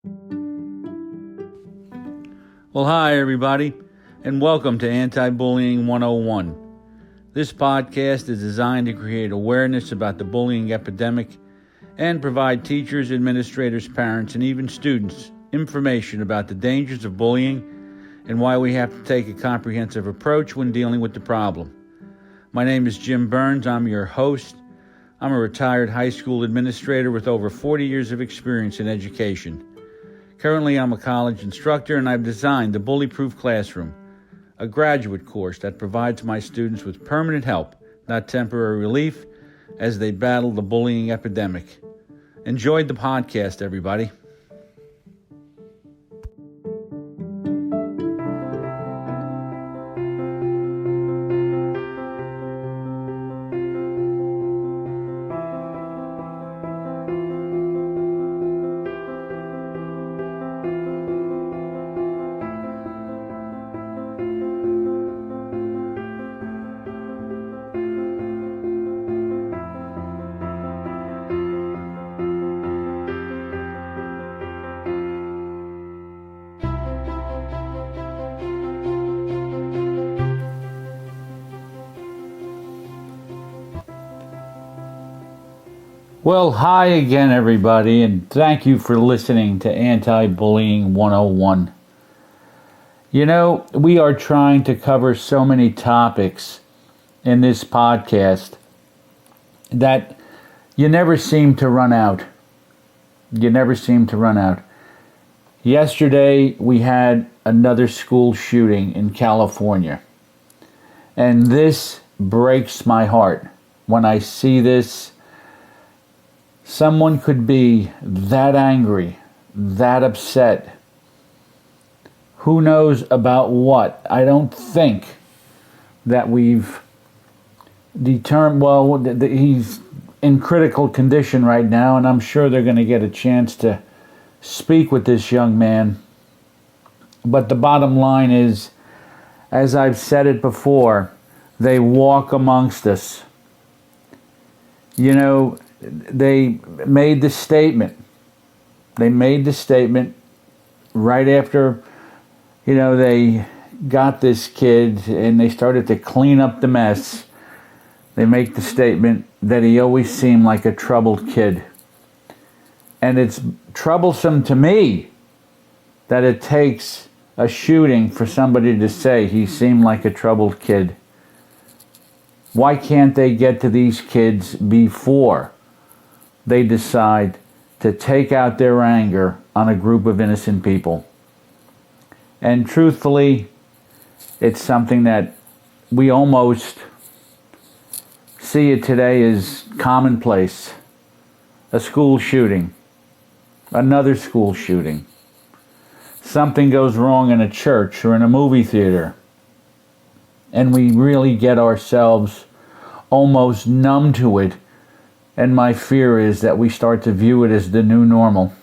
Well, hi, everybody, and welcome to Anti-Bullying 101. This podcast is designed to create awareness about the bullying epidemic and provide teachers, administrators, parents, and even students information about the dangers of bullying and why we have to take a comprehensive approach when dealing with the problem. My name is Jim Burns. I'm your host. I'm a retired high school administrator with over 40 years of experience in education. Currently, I'm a college instructor, and I've designed the Bully Proof Classroom, a graduate course that provides my students with permanent help, not temporary relief, as they battle the bullying epidemic. Enjoyed the podcast, everybody. Well, hi again, everybody, and thank you for listening to Anti-Bullying 101. You know, we are trying to cover so many topics in this podcast that you never seem to run out. You never seem to run out. Yesterday, we had another school shooting in California, and this breaks my heart when I see this. Someone could be that angry, that upset. Who knows about what? I don't think that we've determined, well, he's in critical condition right now, and I'm sure they're going to get a chance to speak with this young man. But the bottom line is, as I've said it before, they walk amongst us. You know, they made the statement. They made the statement right after, they got this kid and they started to clean up the mess. They make the statement that he always seemed like a troubled kid. And it's troublesome to me that it takes a shooting for somebody to say he seemed like a troubled kid. Why can't they get to these kids before they decide to take out their anger on a group of innocent people? And truthfully, it's something that we almost see it today as commonplace. A school shooting, another school shooting. Something goes wrong in a church or in a movie theater, and we really get ourselves almost numb to it. And my fear is that we start to view it as the new normal.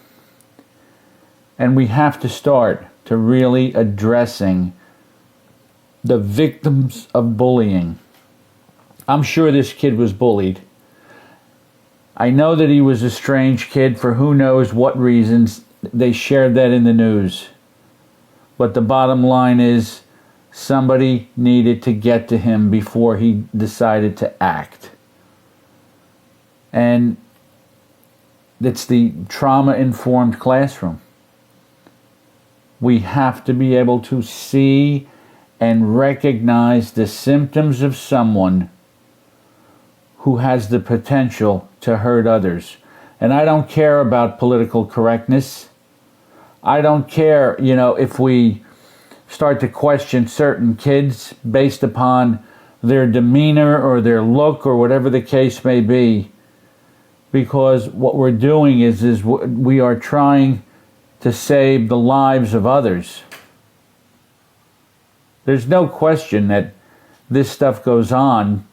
And we have to start to really addressing the victims of bullying. I'm sure this kid was bullied. I know that he was a strange kid for who knows what reasons. They shared that in the news. But the bottom line is, somebody needed to get to him before he decided to act. And it's the trauma-informed classroom. We have to be able to see and recognize the symptoms of someone who has the potential to hurt others. And I don't care about political correctness. I don't care, if we start to question certain kids based upon their demeanor or their look or whatever the case may be. Because what we're doing is we are trying to save the lives of others. There's no question that this stuff goes on,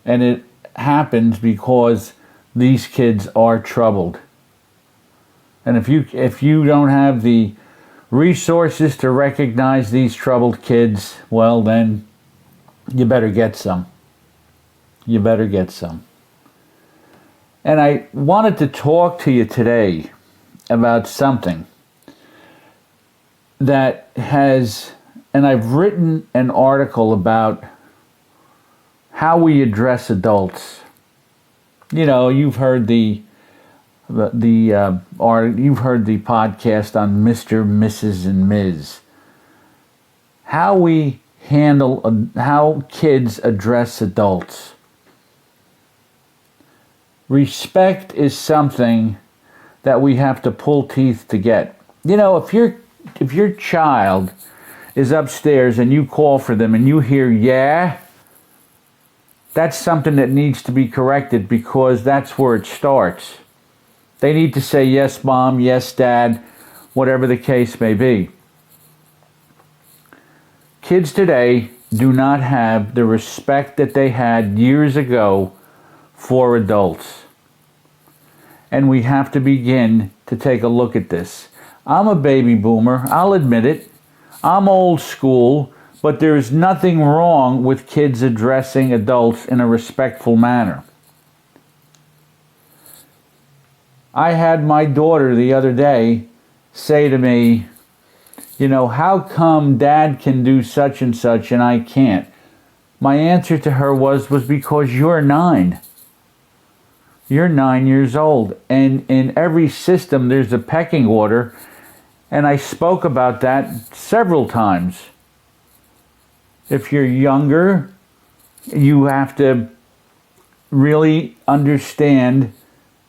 and it happens because these kids are troubled. And if you don't have the resources to recognize these troubled kids, well then, you better get some. You better get some. And I wanted to talk to you today about something that has, and I've written an article about how we address adults. You know, you've heard you've heard the podcast on Mr., Mrs., and Ms. How we handle, how kids address adults. Respect is something that we have to pull teeth to get. You know, if your child is upstairs and you call for them and you hear yeah, that's something that needs to be corrected, because that's where it starts. They need to say yes, mom, yes, dad, whatever the case may be. Kids today do not have the respect that they had years ago for adults. And we have to begin to take a look at this. I'm a baby boomer, I'll admit it. I'm old school, but there's nothing wrong with kids addressing adults in a respectful manner. I had my daughter the other day say to me, you know, how come dad can do such and such and I can't? My answer to her was because you're 9. You're 9 years old. And in every system there's a pecking order. And I spoke about that several times. If you're younger, you have to really understand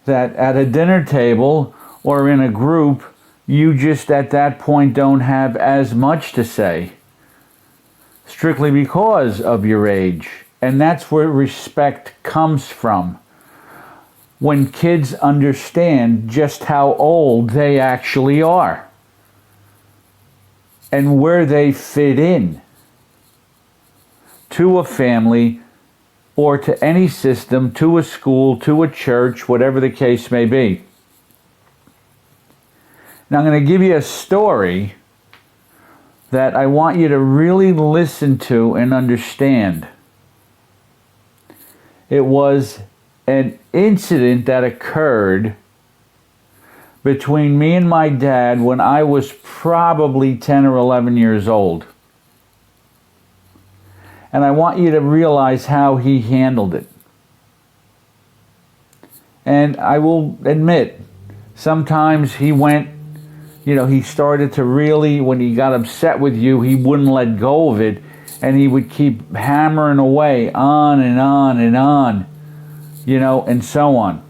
that at a dinner table or in a group, you just at that point don't have as much to say, strictly because of your age. And that's where respect comes from. When kids understand just how old they actually are and where they fit in to a family or to any system, to a school, to a church, whatever the case may be. Now I'm going to give you a story that I want you to really listen to and understand. It was an incident that occurred between me and my dad when I was probably 10 or 11 years old. And I want you to realize how he handled it. And I will admit, sometimes he went, you know, he started to really, when he got upset with you, he wouldn't let go of it. And he would keep hammering away on and on and on, you know, and so on.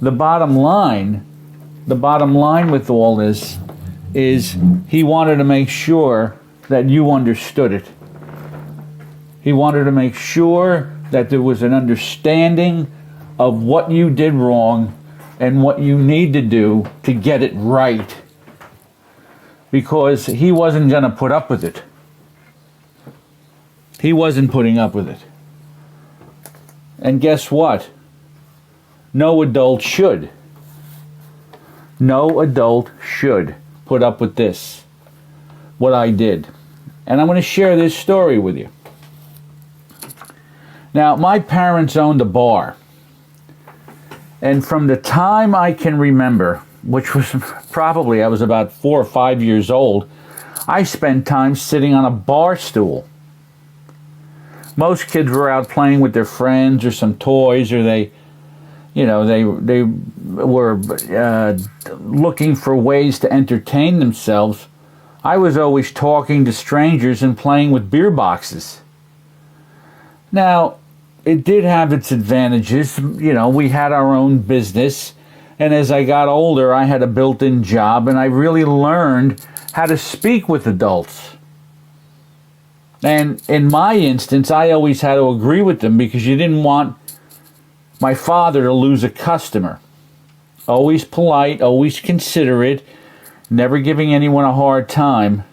The bottom line with all this is he wanted to make sure that you understood it. He wanted to make sure that there was an understanding of what you did wrong and what you need to do to get it right. Because he wasn't going to put up with it. He wasn't putting up with it. And guess what? No adult should. No adult should put up with this, what I did. And I'm going to share this story with you. Now, my parents owned a bar. And from the time I can remember, which was probably, I was about 4 or 5 years old, I spent time sitting on a bar stool. Most kids were out playing with their friends or some toys, or they were looking for ways to entertain themselves. I was always talking to strangers and playing with beer boxes. Now, it did have its advantages. You know, we had our own business, and as I got older, I had a built-in job, and I really learned how to speak with adults. And in my instance, I always had to agree with them because you didn't want my father to lose a customer. Always polite, always considerate, never giving anyone a hard time.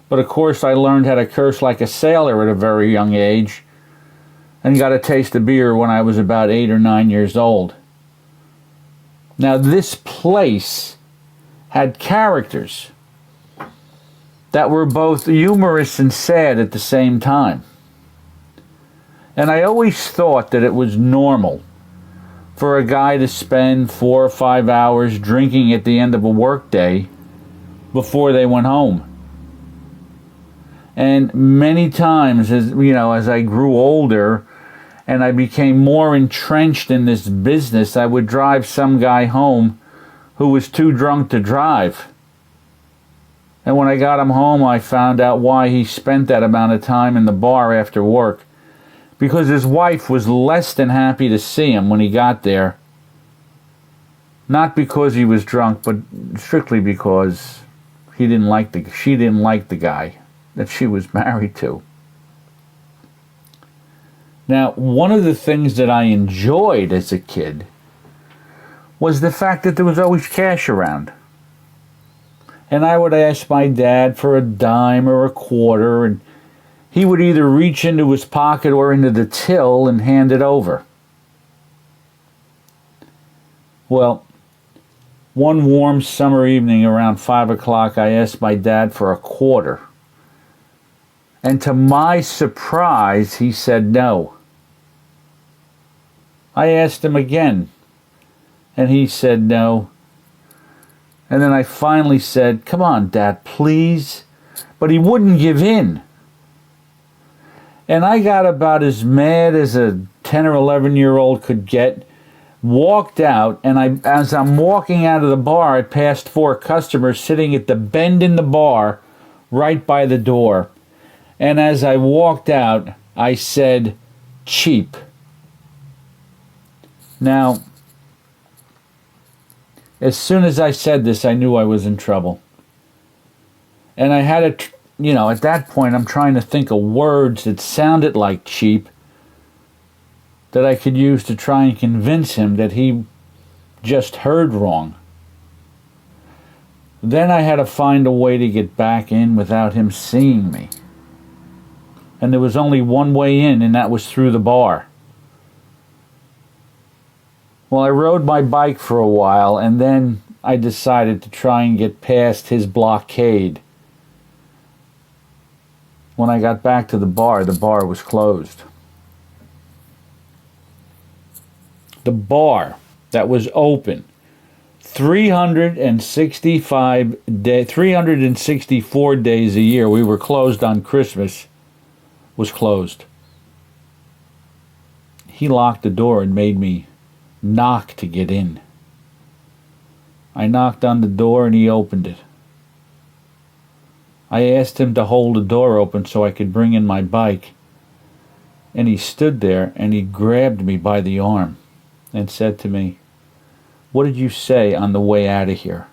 But of course, I learned how to curse like a sailor at a very young age and got a taste of beer when I was about 8 or 9 years old. Now, this place had characters that were both humorous and sad at the same time. And I always thought that it was normal for a guy to spend 4 or 5 hours drinking at the end of a workday before they went home. And many times, as I grew older and I became more entrenched in this business, I would drive some guy home who was too drunk to drive. And when I got him home, I found out why he spent that amount of time in the bar after work. Because his wife was less than happy to see him when he got there. Not because he was drunk, but strictly because she didn't like the guy that she was married to. Now, one of the things that I enjoyed as a kid was the fact that there was always cash around. And I would ask my dad for a dime or a quarter, and he would either reach into his pocket or into the till and hand it over. Well, one warm summer evening around 5 o'clock, I asked my dad for a quarter. And to my surprise, he said no. I asked him again, and he said no. And then I finally said, "Come on, Dad, please." But he wouldn't give in. And I got about as mad as a 10 or 11-year-old could get, walked out, and as I'm walking out of the bar, I passed 4 customers sitting at the bend in the bar right by the door. And as I walked out, I said, "Cheap." Now, as soon as I said this, I knew I was in trouble. And I had at that point, I'm trying to think of words that sounded like cheap that I could use to try and convince him that he just heard wrong. Then I had to find a way to get back in without him seeing me. And there was only one way in, and that was through the bar. Well, I rode my bike for a while, and then I decided to try and get past his blockade. When I got back to the bar was closed. The bar that was open 364 days a year, we were closed on Christmas, was closed. He locked the door and made me knock to get in. I knocked on the door and he opened it. I asked him to hold the door open so I could bring in my bike. And he stood there and he grabbed me by the arm and said to me, "What did you say on the way out of here?"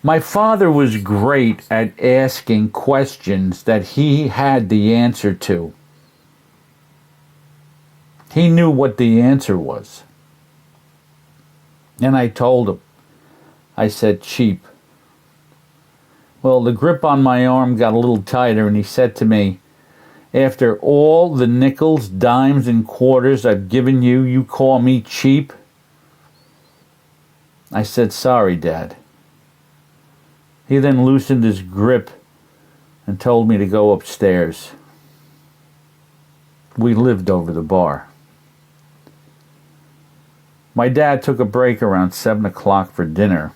My father was great at asking questions that he had the answer to. He knew what the answer was. And I told him. I said, "Cheap." Well, the grip on my arm got a little tighter, and he said to me, "After all the nickels, dimes, and quarters I've given you, you call me cheap?" I said, "Sorry, Dad." He then loosened his grip and told me to go upstairs. We lived over the bar. My dad took a break around 7 o'clock for dinner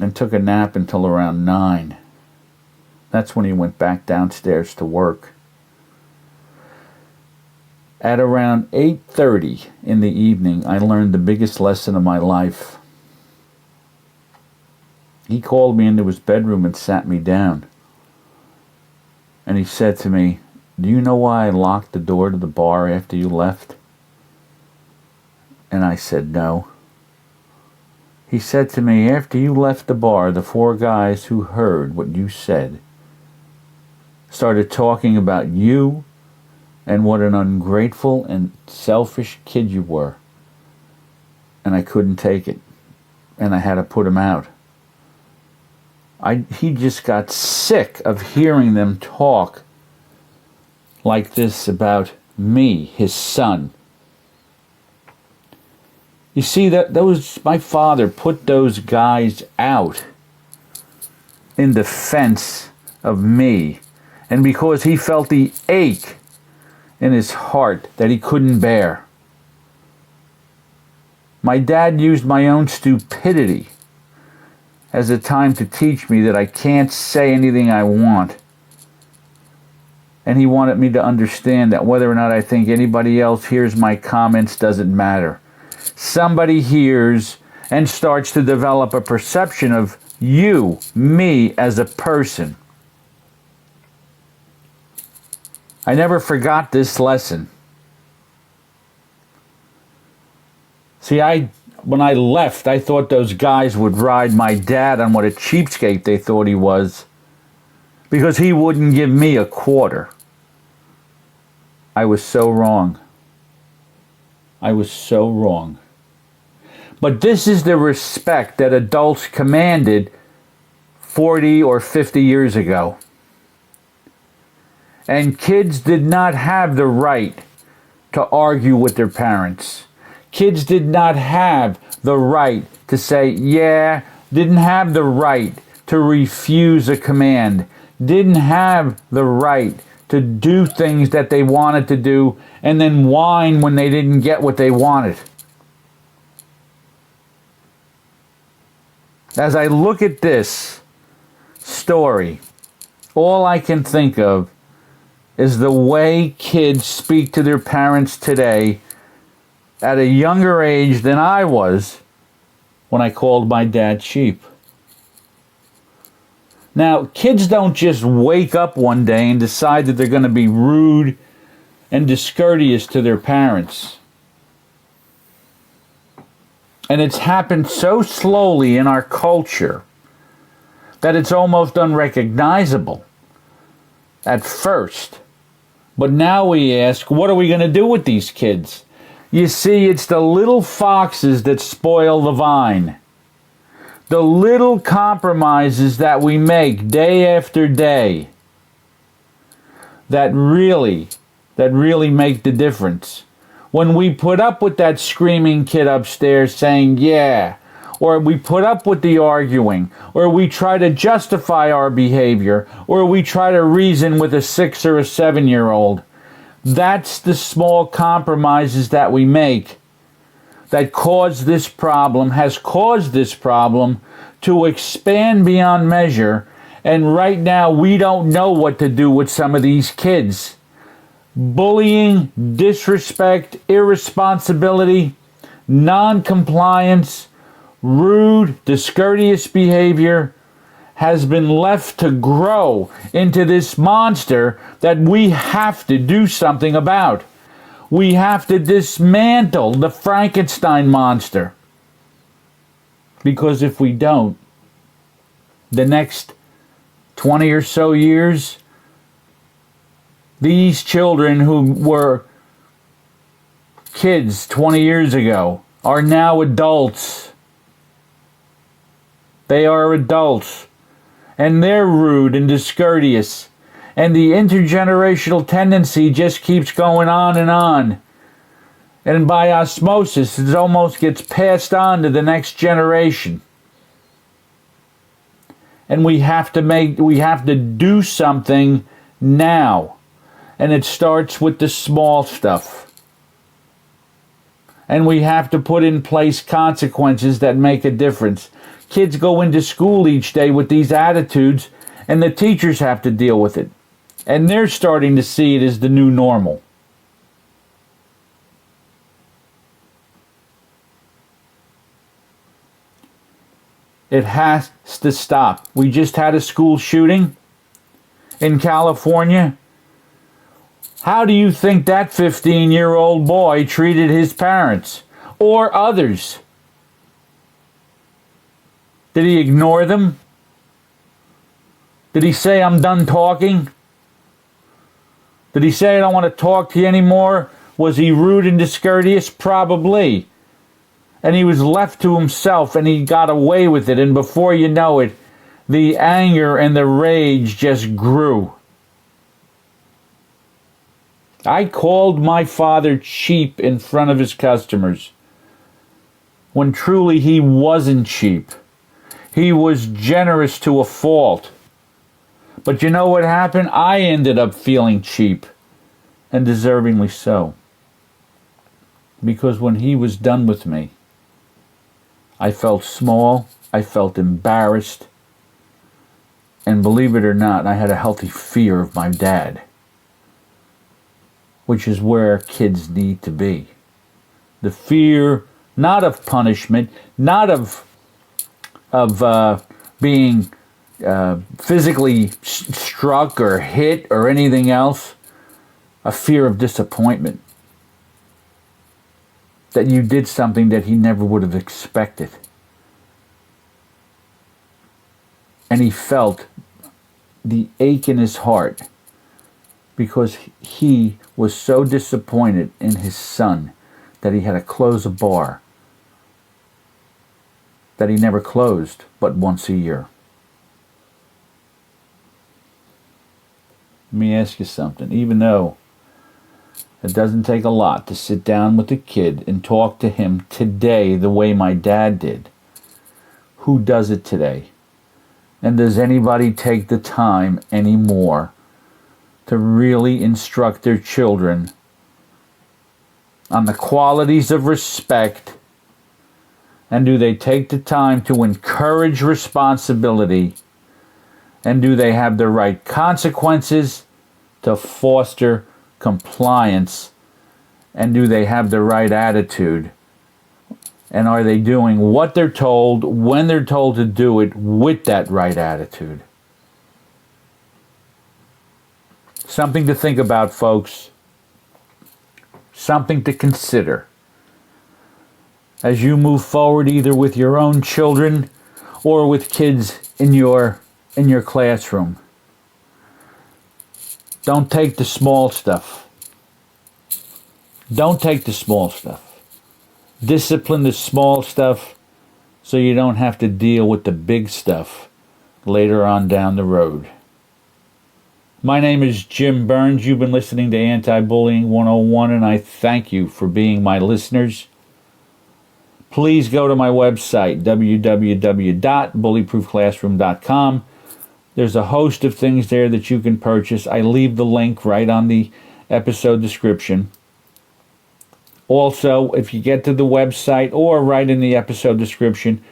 and took a nap until around 9. That's when he went back downstairs to work. At around 8:30 in the evening, I learned the biggest lesson of my life. He called me into his bedroom and sat me down. And he said to me, "Do you know why I locked the door to the bar after you left?" And I said, "No." He said to me, "After you left the bar, the 4 guys who heard what you said started talking about you and what an ungrateful and selfish kid you were. And I couldn't take it. And I had to put him out." He just got sick of hearing them talk like this about me, his son. You see, my father put those guys out in defense of me, and because he felt the ache in his heart that he couldn't bear. My dad used my own stupidity as a time to teach me that I can't say anything I want. And he wanted me to understand that whether or not I think anybody else hears my comments doesn't matter. Somebody hears and starts to develop a perception of you, me, as a person. I never forgot this lesson. See, when I left, I thought those guys would ride my dad on what a cheapskate they thought he was, because he wouldn't give me a quarter. I was so wrong. I was so wrong. But this is the respect that adults commanded 40 or 50 years ago. And kids did not have the right to argue with their parents. Kids did not have the right to say, yeah, didn't have the right to refuse a command, didn't have the right to do things that they wanted to do and then whine when they didn't get what they wanted. As I look at this story, all I can think of is the way kids speak to their parents today at a younger age than I was when I called my dad cheap. Now, kids don't just wake up one day and decide that they're going to be rude and discourteous to their parents. And it's happened so slowly in our culture that it's almost unrecognizable at first. But now we ask, what are we going to do with these kids? You see, it's the little foxes that spoil the vine. The little compromises that we make day after day that really make the difference. When we put up with that screaming kid upstairs saying, yeah, or we put up with the arguing, or we try to justify our behavior, or we try to reason with a 6 or a 7-year-old, that's the small compromises that we make that has caused this problem to expand beyond measure. And right now, we don't know what to do with some of these kids. Bullying, disrespect, irresponsibility, non-compliance, rude, discourteous behavior has been left to grow into this monster that we have to do something about. We have to dismantle the Frankenstein monster. Because if we don't, the next 20 or so years, these children who were kids 20 years ago are now adults. They are adults. And they're rude and discourteous. And the intergenerational tendency just keeps going on and on. And by osmosis, it almost gets passed on to the next generation. And we have to do something now. And it starts with the small stuff. And we have to put in place consequences that make a difference. Kids go into school each day with these attitudes, and the teachers have to deal with it. And they're starting to see it as the new normal. It has to stop. We just had a school shooting in California. How do you think that 15-year-old boy treated his parents or others? Did he ignore them? Did he say, I'm done talking? Did he say, I don't want to talk to you anymore? Was he rude and discourteous? Probably. And he was left to himself and he got away with it. And before you know it, the anger and the rage just grew. I called my father cheap in front of his customers when truly he wasn't cheap. He was generous to a fault. But you know what happened? I ended up feeling cheap, and deservingly so. Because when he was done with me, I felt small. I felt embarrassed. And believe it or not, I had a healthy fear of my dad, which is where kids need to be. The fear, not of punishment, not of being physically struck or hit or anything else, a fear of disappointment. That you did something that he never would have expected. And he felt the ache in his heart because he was so disappointed in his son that he had to close a bar that he never closed but once a year. Let me ask you something. Even though it doesn't take a lot to sit down with a kid and talk to him today the way my dad did, who does it today? And does anybody take the time anymore to really instruct their children on the qualities of respect? And do they take the time to encourage responsibility? And do they have the right consequences to foster compliance? And do they have the right attitude? And are they doing what they're told when they're told to do it with that right attitude? Something to think about, folks. Something to consider as you move forward, either with your own children or with kids in your classroom. Don't take the small stuff. Don't take the small stuff. Discipline the small stuff so you don't have to deal with the big stuff later on down the road. My name is Jim Burns. You've been listening to Anti-Bullying 101, and I thank you for being my listeners. Please go to my website, www.bullyproofclassroom.com. There's a host of things there that you can purchase. I leave the link right on the episode description. Also, if you get to the website or right in the episode description,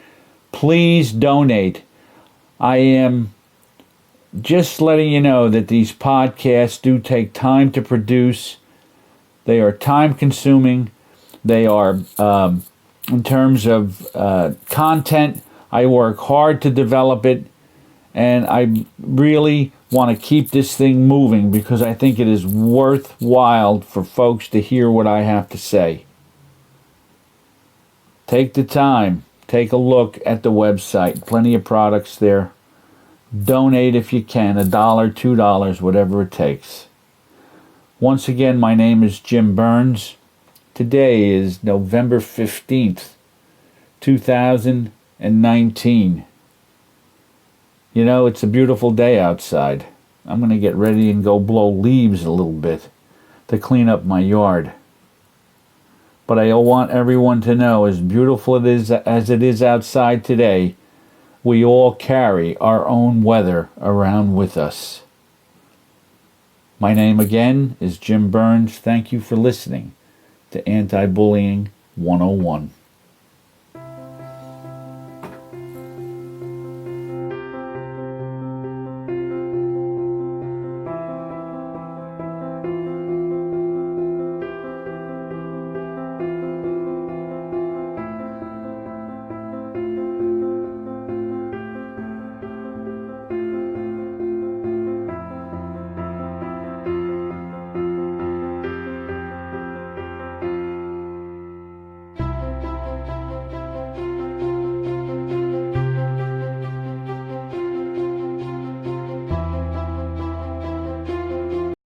please donate. I am just letting you know that these podcasts do take time to produce. They are time consuming. They are, in terms of content, I work hard to develop it. And I really want to keep this thing moving because I think it is worthwhile for folks to hear what I have to say. Take the time. Take a look at the website. Plenty of products there. Donate if you can. $1, $2, whatever it takes. Once again, my name is Jim Burns. Today is November 15th, 2019. You know, it's a beautiful day outside. I'm going to get ready and go blow leaves a little bit to clean up my yard. But I want everyone to know, as beautiful as it is outside today, we all carry our own weather around with us. My name again is Jim Burns. Thank you for listening to Anti-Bullying 101.